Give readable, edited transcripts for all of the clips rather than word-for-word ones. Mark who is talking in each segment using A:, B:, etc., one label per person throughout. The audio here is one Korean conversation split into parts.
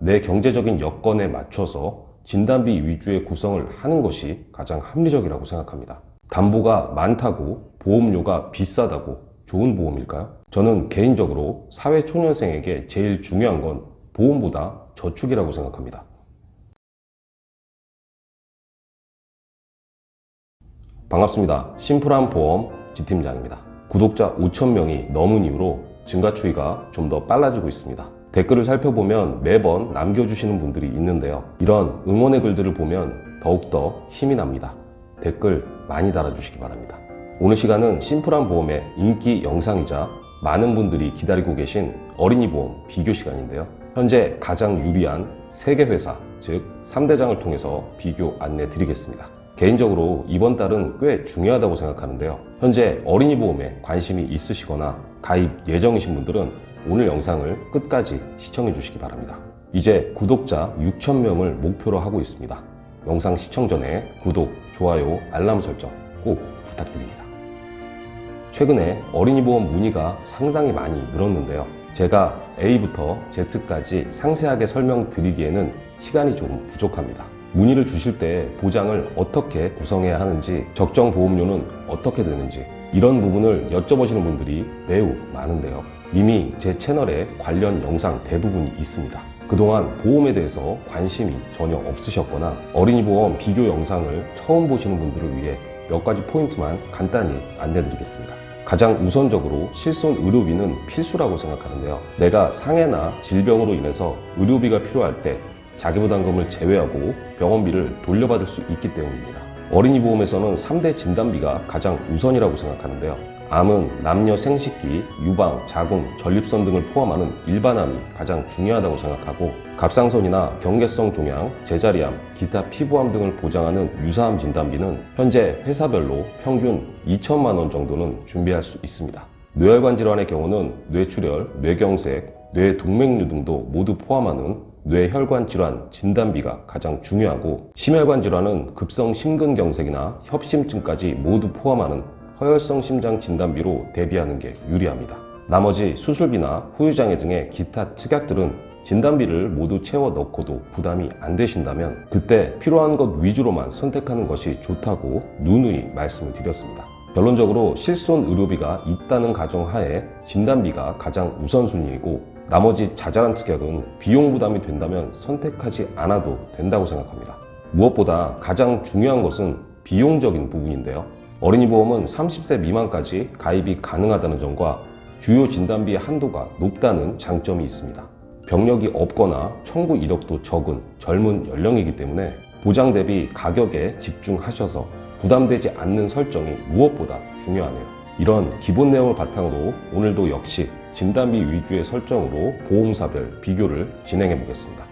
A: 내 경제적인 여건에 맞춰서 진단비 위주의 구성을 하는 것이 가장 합리적이라고 생각합니다. 담보가 많다고 보험료가 비싸다고 좋은 보험일까요? 저는 개인적으로 사회초년생에게 제일 중요한 건 보험보다 저축이라고 생각합니다. 반갑습니다. 심플한 보험 지팀장입니다. 구독자 5,000명이 넘은 이후로 증가 추이가 좀 더 빨라지고 있습니다. 댓글을 살펴보면 매번 남겨주시는 분들이 있는데요. 이런 응원의 글들을 보면 더욱더 힘이 납니다. 댓글 많이 달아주시기 바랍니다. 오늘 시간은 심플한 보험의 인기 영상이자 많은 분들이 기다리고 계신 어린이 보험 비교 시간인데요. 현재 가장 유리한 3개 회사, 즉 3대장을 통해서 비교 안내 드리겠습니다. 개인적으로 이번 달은 꽤 중요하다고 생각하는데요. 현재 어린이 보험에 관심이 있으시거나 가입 예정이신 분들은 오늘 영상을 끝까지 시청해 주시기 바랍니다. 이제 구독자 6,000명을 목표로 하고 있습니다. 영상 시청 전에 구독, 좋아요, 알람 설정 꼭 부탁드립니다. 최근에 어린이 보험 문의가 상당히 많이 늘었는데요. 제가 A부터 Z까지 상세하게 설명드리기에는 시간이 좀 부족합니다. 문의를 주실 때 보장을 어떻게 구성해야 하는지, 적정 보험료는 어떻게 되는지 이런 부분을 여쭤보시는 분들이 매우 많은데요. 이미 제 채널에 관련 영상 대부분이 있습니다. 그동안 보험에 대해서 관심이 전혀 없으셨거나 어린이 보험 비교 영상을 처음 보시는 분들을 위해 몇 가지 포인트만 간단히 안내드리겠습니다. 가장 우선적으로 실손 의료비는 필수라고 생각하는데요. 내가 상해나 질병으로 인해서 의료비가 필요할 때 자기부담금을 제외하고 병원비를 돌려받을 수 있기 때문입니다. 어린이 보험에서는 3대 진단비가 가장 우선이라고 생각하는데요. 암은 남녀 생식기, 유방, 자궁, 전립선 등을 포함하는 일반암이 가장 중요하다고 생각하고, 갑상선이나 경계성 종양, 제자리암, 기타 피부암 등을 보장하는 유사암 진단비는 현재 회사별로 평균 2천만 원 정도는 준비할 수 있습니다. 뇌혈관 질환의 경우는 뇌출혈, 뇌경색, 뇌동맥류 등도 모두 포함하는 뇌혈관 질환 진단비가 가장 중요하고, 심혈관 질환은 급성 심근경색이나 협심증까지 모두 포함하는 허혈성 심장 진단비로 대비하는 게 유리합니다. 나머지 수술비나 후유장애 등의 기타 특약들은 진단비를 모두 채워 넣고도 부담이 안 되신다면 그때 필요한 것 위주로만 선택하는 것이 좋다고 누누이 말씀을 드렸습니다. 결론적으로 실손 의료비가 있다는 가정하에 진단비가 가장 우선순위이고, 나머지 자잘한 특약은 비용 부담이 된다면 선택하지 않아도 된다고 생각합니다. 무엇보다 가장 중요한 것은 비용적인 부분인데요. 어린이 보험은 30세 미만까지 가입이 가능하다는 점과 주요 진단비의 한도가 높다는 장점이 있습니다. 병력이 없거나 청구 이력도 적은 젊은 연령이기 때문에 보장 대비 가격에 집중하셔서 부담되지 않는 설정이 무엇보다 중요하네요. 이런 기본 내용을 바탕으로 오늘도 역시 진단비 위주의 설정으로 보험사별 비교를 진행해 보겠습니다.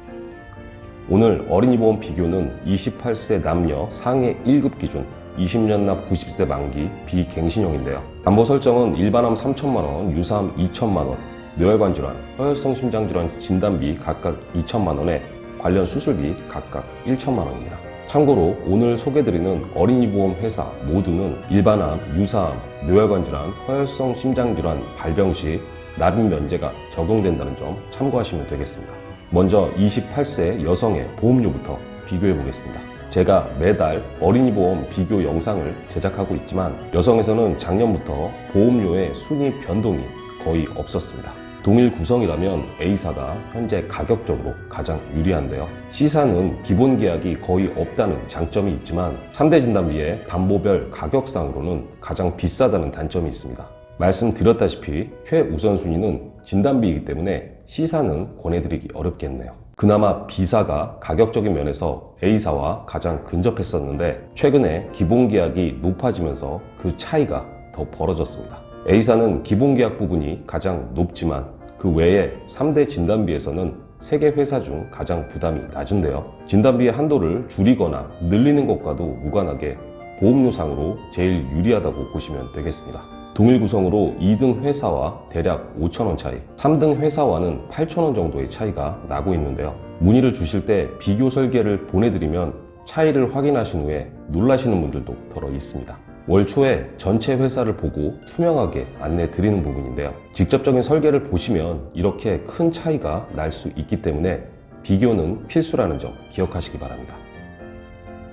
A: 오늘 어린이 보험 비교는 28세 남녀 상해 1급 기준 20년 납 90세 만기 비갱신형인데요. 담보 설정은 일반암 3천만 원, 유사암 2천만 원, 뇌혈관 질환, 허혈성 심장 질환 진단비 각각 2천만 원에 관련 수술비 각각 1천만 원입니다. 참고로 오늘 소개드리는 어린이 보험 회사 모두는 일반암, 유사암, 뇌혈관 질환, 허혈성 심장 질환 발병 시 납입 면제가 적용된다는 점 참고하시면 되겠습니다. 먼저 28세 여성의 보험료부터 비교해 보겠습니다. 제가 매달 어린이 보험 비교 영상을 제작하고 있지만 여성에서는 작년부터 보험료의 순위 변동이 거의 없었습니다. 동일 구성이라면 A사가 현재 가격적으로 가장 유리한데요. C사는 기본 계약이 거의 없다는 장점이 있지만 3대 진단비의 담보별 가격상으로는 가장 비싸다는 단점이 있습니다. 말씀드렸다시피 최우선순위는 진단비이기 때문에 C사는 권해드리기 어렵겠네요. 그나마 B사가 가격적인 면에서 A사와 가장 근접했었는데 최근에 기본계약이 높아지면서 그 차이가 더 벌어졌습니다. A사는 기본계약 부분이 가장 높지만 그 외에 3대 진단비에서는 3개 회사 중 가장 부담이 낮은데요. 진단비의 한도를 줄이거나 늘리는 것과도 무관하게 보험료상으로 제일 유리하다고 보시면 되겠습니다. 동일 구성으로 2등 회사와 대략 5,000원 차이, 3등 회사와는 8,000원 정도의 차이가 나고 있는데요. 문의를 주실 때 비교 설계를 보내드리면 차이를 확인하신 후에 놀라시는 분들도 더러 있습니다. 월 초에 전체 회사를 보고 투명하게 안내 드리는 부분인데요. 직접적인 설계를 보시면 이렇게 큰 차이가 날 수 있기 때문에 비교는 필수라는 점 기억하시기 바랍니다.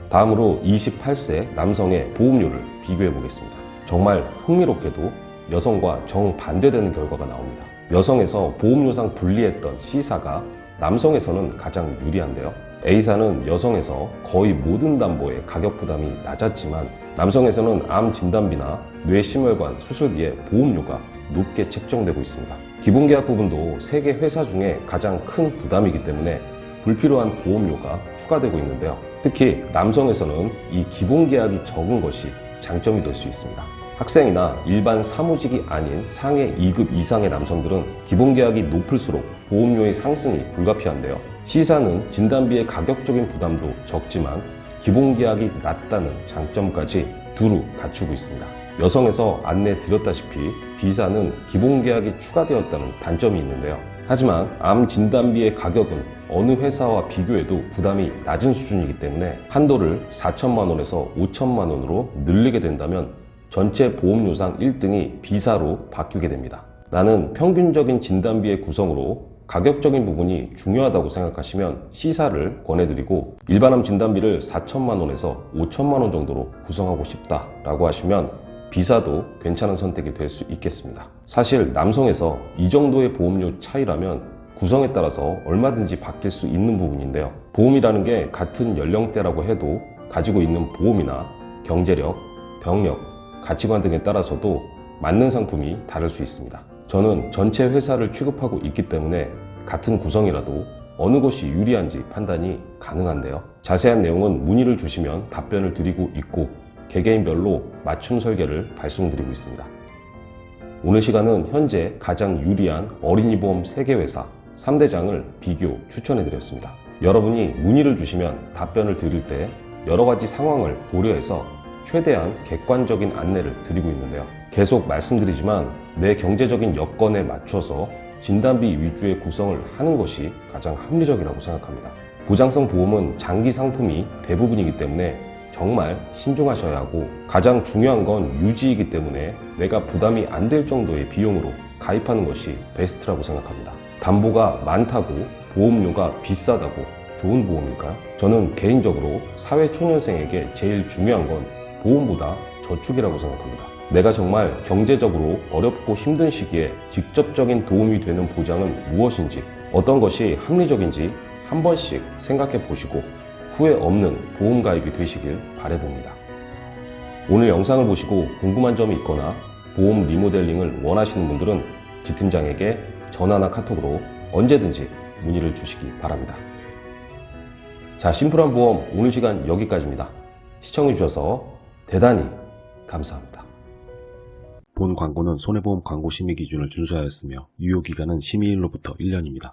A: 다음으로 28세 남성의 보험료를 비교해 보겠습니다. 정말 흥미롭게도 여성과 정반대되는 결과가 나옵니다. 여성에서 보험료상 불리했던 C사가 남성에서는 가장 유리한데요. A사는 여성에서 거의 모든 담보의 가격 부담이 낮았지만 남성에서는 암 진단비나 뇌심혈관 수술비의 보험료가 높게 책정되고 있습니다. 기본계약 부분도 세계 회사 중에 가장 큰 부담이기 때문에 불필요한 보험료가 추가되고 있는데요. 특히 남성에서는 이 기본계약이 적은 것이 장점이 될 수 있습니다. 학생이나 일반 사무직이 아닌 상해 2급 이상의 남성들은 기본계약이 높을수록 보험료의 상승이 불가피한데요. C사는 진단비의 가격적인 부담도 적지만 기본계약이 낮다는 장점까지 두루 갖추고 있습니다. 여성에서 안내 드렸다시피 B사는 기본계약이 추가되었다는 단점이 있는데요. 하지만 암 진단비의 가격은 어느 회사와 비교해도 부담이 낮은 수준이기 때문에 한도를 4천만 원에서 5천만 원으로 늘리게 된다면 전체 보험료상 1등이 B사로 바뀌게 됩니다. 나는 평균적인 진단비의 구성으로 가격적인 부분이 중요하다고 생각하시면 C사를 권해드리고 일반암 진단비를 4천만 원에서 5천만 원 정도로 구성하고 싶다라고 하시면 B사도 괜찮은 선택이 될 수 있겠습니다. 사실 남성에서 이 정도의 보험료 차이라면 구성에 따라서 얼마든지 바뀔 수 있는 부분인데요. 보험이라는 게 같은 연령대라고 해도 가지고 있는 보험이나 경제력, 병력, 가치관 등에 따라서도 맞는 상품이 다를 수 있습니다. 저는 전체 회사를 취급하고 있기 때문에 같은 구성이라도 어느 것이 유리한지 판단이 가능한데요. 자세한 내용은 문의를 주시면 답변을 드리고 있고 개개인별로 맞춤 설계를 발송드리고 있습니다. 오늘 시간은 현재 가장 유리한 어린이보험 3개 회사 3대장을 비교 추천해드렸습니다. 여러분이 문의를 주시면 답변을 드릴 때 여러 가지 상황을 고려해서 최대한 객관적인 안내를 드리고 있는데요. 계속 말씀드리지만 내 경제적인 여건에 맞춰서 진단비 위주의 구성을 하는 것이 가장 합리적이라고 생각합니다. 보장성 보험은 장기 상품이 대부분이기 때문에 정말 신중하셔야 하고 가장 중요한 건 유지이기 때문에 내가 부담이 안 될 정도의 비용으로 가입하는 것이 베스트라고 생각합니다. 담보가 많다고 보험료가 비싸다고 좋은 보험일까요? 저는 개인적으로 사회초년생에게 제일 중요한 건 보험보다 저축이라고 생각합니다. 내가 정말 경제적으로 어렵고 힘든 시기에 직접적인 도움이 되는 보장은 무엇인지, 어떤 것이 합리적인지 한 번씩 생각해 보시고 후회 없는 보험 가입이 되시길 바라봅니다. 오늘 영상을 보시고 궁금한 점이 있거나 보험 리모델링을 원하시는 분들은 지팀장에게 전화나 카톡으로 언제든지 문의를 주시기 바랍니다. 자, 심플한 보험 오늘 시간 여기까지입니다. 시청해 주셔서 대단히 감사합니다. 본 광고는 손해보험 광고 심의 기준을 준수하였으며 유효기간은 심의일로부터 1년입니다.